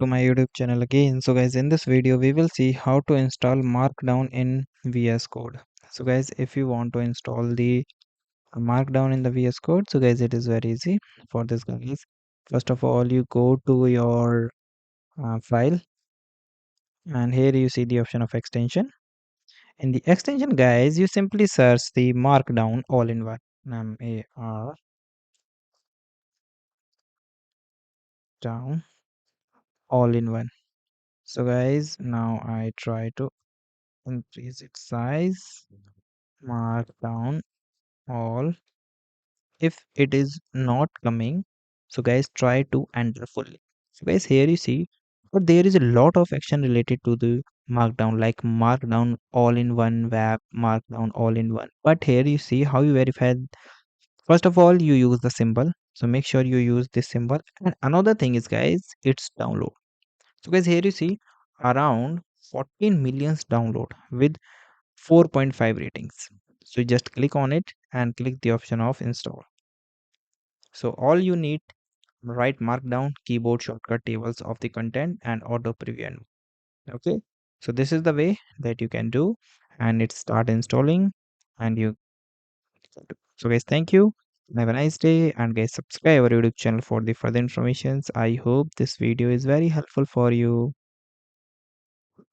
to my YouTube channel again. So guys, in this video we will see how to install Markdown in VS Code. So guys, if you want to install the Markdown in the VS Code, so guys, it is very easy for this guys. First of all, you go to your file, and here you see the option of extension. In the extension guys, you simply search the Markdown all in one. M-A-R down all in one. So guys, now I try to increase its size. Markdown all. If it is not coming, so guys, try to enter fully. So guys, here you see, but there is a lot of action related to the Markdown, like Markdown all in one web, Markdown all in one. But here you see how you verify. First of all, you use the symbol, so make sure you use this symbol. And another thing is guys, it's download. So guys, here you see around 14 millions download with 4.5 ratings. So you just click on it and click the option of install. So all you need, write Markdown, keyboard shortcut, tables of the content, and auto preview. Okay. So this is the way that you can do, and it start installing, and you. So guys, thank you. Have a nice day, and guys, subscribe our YouTube channel for the further informations. I hope this video is very helpful for you.